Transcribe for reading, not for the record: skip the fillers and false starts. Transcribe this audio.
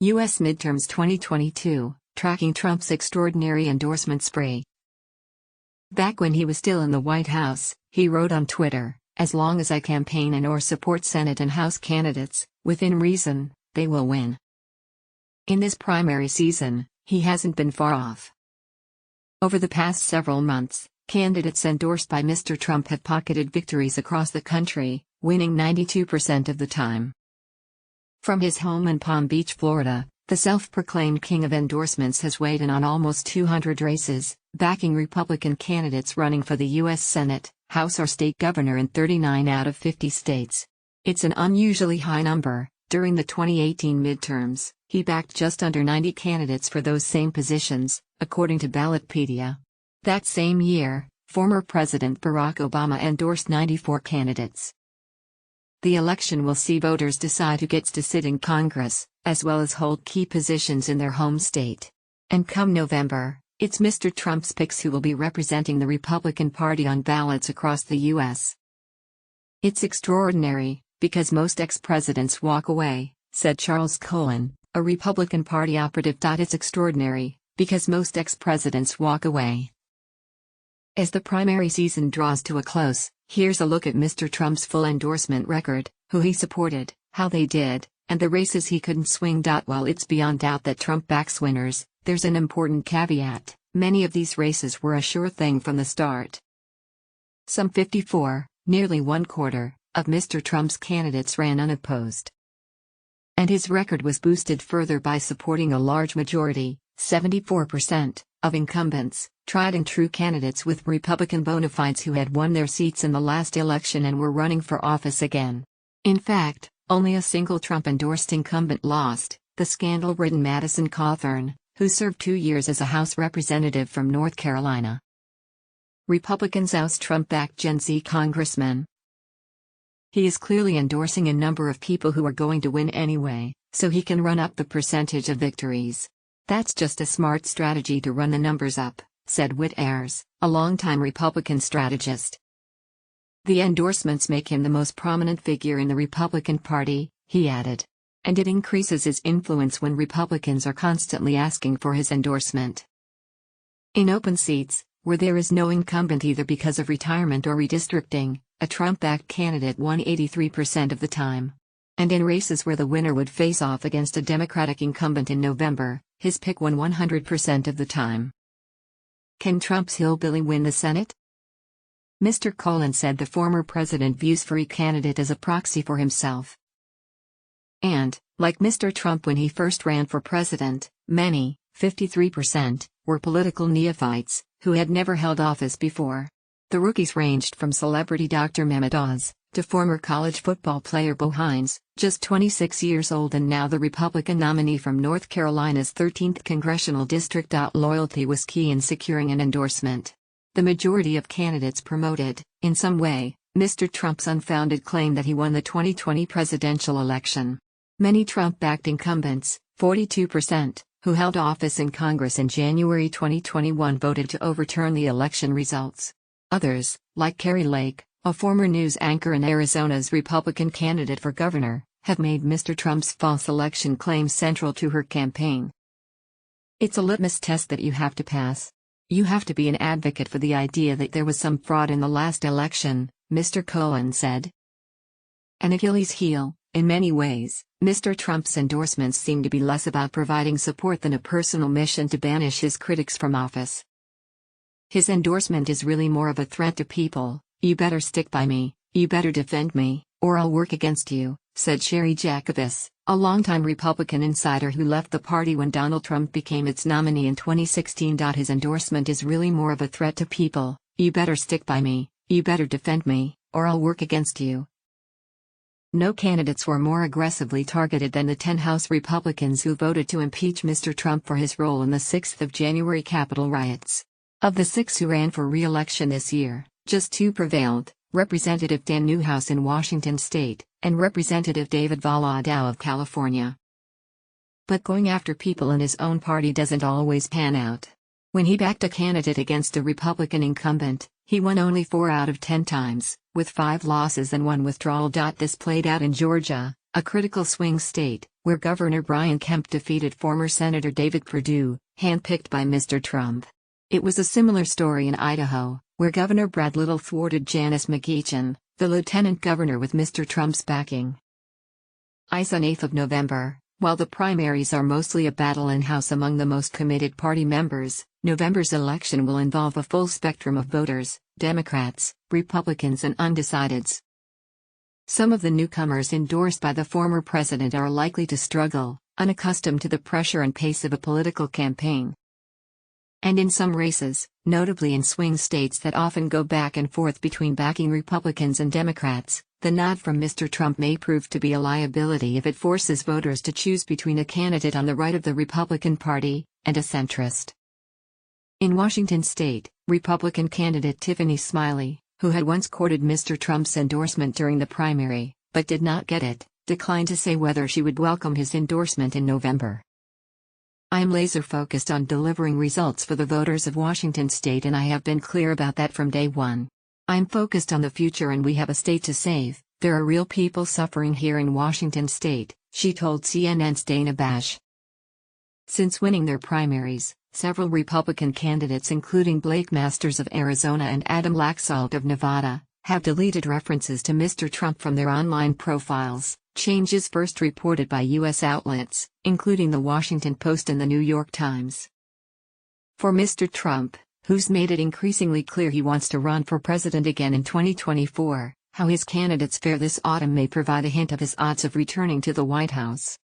U.S. midterms 2022, tracking Trump's extraordinary endorsement spree. Back when he was still in the White House, he wrote on Twitter, "As long as I campaign and/or support Senate and House candidates, within reason, they will win." In this primary season, he hasn't been far off. Over the past several months, candidates endorsed by Mr. Trump have pocketed victories across the country, winning 92% of the time. From his home in Palm Beach, Florida, the self-proclaimed king of endorsements has weighed in on almost 200 races, backing Republican candidates running for the U.S. Senate, House or state governor in 39 out of 50 states. It's an unusually high number. During the 2018 midterms, he backed just under 90 candidates for those same positions, according to Ballotpedia. That same year, former President Barack Obama endorsed 94 candidates. The election will see voters decide who gets to sit in Congress, as well as hold key positions in their home state. And come November, it's Mr. Trump's picks who will be representing the Republican Party on ballots across the U.S. "It's extraordinary, because most ex-presidents walk away," said Charles Cohen, a Republican Party operative. "It's extraordinary, because most ex-presidents walk away." As the primary season draws to a close, here's a look at Mr. Trump's full endorsement record, who he supported, how they did, and the races he couldn't swing. While it's beyond doubt that Trump backs winners, there's an important caveat: many of these races were a sure thing from the start. Some 54, nearly one-quarter, of Mr. Trump's candidates ran unopposed. And his record was boosted further by supporting a large majority, 74%, of incumbents, tried-and-true candidates with Republican bona fides who had won their seats in the last election and were running for office again. In fact, only a single Trump-endorsed incumbent lost, the scandal-ridden Madison Cawthorn, who served 2 years as a House representative from North Carolina. Republicans oust Trump-backed Gen Z congressman. He is clearly endorsing a number of people who are going to win anyway, so he can run up the percentage of victories. "That's just a smart strategy to run the numbers up," said Whit Ayers, a longtime Republican strategist. "The endorsements make him the most prominent figure in the Republican Party," he added. "And it increases his influence when Republicans are constantly asking for his endorsement." In open seats, where there is no incumbent either because of retirement or redistricting, a Trump-backed candidate won 83% of the time. And in races where the winner would face off against a Democratic incumbent in November, his pick won 100% of the time. Can Trump's hillbilly win the Senate? Mr. Cohen said the former president views for each candidate as a proxy for himself. And, like Mr. Trump when he first ran for president, many, 53%, were political neophytes, who had never held office before. The rookies ranged from celebrity Dr. Mehmet Oz, to former college football player Bo Hines, just 26 years old and now the Republican nominee from North Carolina's 13th congressional district. Loyalty was key in securing an endorsement. The majority of candidates promoted, in some way, Mr. Trump's unfounded claim that he won the 2020 presidential election. Many Trump-backed incumbents, 42%, who held office in Congress in January 2021 voted to overturn the election results. Others, like Kari Lake, a former news anchor and Arizona's Republican candidate for governor, have made Mr. Trump's false election claims central to her campaign. "It's a litmus test that you have to pass. You have to be an advocate for the idea that there was some fraud in the last election," Mr. Cohen said. An Achilles heel, in many ways, Mr. Trump's endorsements seem to be less about providing support than a personal mission to banish his critics from office. His endorsement is really more of a threat to people. "You better stick by me, you better defend me, or I'll work against you," said Sherry Jacobus, a longtime Republican insider who left the party when Donald Trump became its nominee in 2016. His endorsement is really more of a threat to people. "You better stick by me, you better defend me, or I'll work against you." No candidates were more aggressively targeted than the 10 House Republicans who voted to impeach Mr. Trump for his role in the 6th of January Capitol riots. Of the 6 who ran for re-election this year, just 2 prevailed, Representative Dan Newhouse in Washington state, and Representative David Valadao of California. But going after people in his own party doesn't always pan out. When he backed a candidate against a Republican incumbent, he won only 4 out of 10 times, with 5 losses and 1 withdrawal. This played out in Georgia, a critical swing state, where Governor Brian Kemp defeated former Senator David Perdue, handpicked by Mr. Trump. It was a similar story in Idaho, where Governor Brad Little thwarted Janice McGeachin, the lieutenant governor with Mr. Trump's backing. ICE on 8th of November. While the primaries are mostly a battle in-house among the most committed party members, November's election will involve a full spectrum of voters, Democrats, Republicans and undecideds. Some of the newcomers endorsed by the former president are likely to struggle, unaccustomed to the pressure and pace of a political campaign. And in some races, notably in swing states that often go back and forth between backing Republicans and Democrats, the nod from Mr. Trump may prove to be a liability if it forces voters to choose between a candidate on the right of the Republican Party and a centrist. In Washington state, Republican candidate Tiffany Smiley, who had once courted Mr. Trump's endorsement during the primary, but did not get it, declined to say whether she would welcome his endorsement in November. I am laser-focused on delivering results for the voters of Washington state, and I have been clear about that from day one. I'm focused on the future and we have a state to save. There are real people suffering here in Washington state, she told CNN's Dana Bash. Since winning their primaries, several Republican candidates including Blake Masters of Arizona and Adam Laxalt of Nevada, have deleted references to Mr. Trump from their online profiles, changes first reported by U.S. outlets, including The Washington Post and The New York Times. For Mr. Trump, who's made it increasingly clear he wants to run for president again in 2024, how his candidates fare this autumn may provide a hint of his odds of returning to the White House.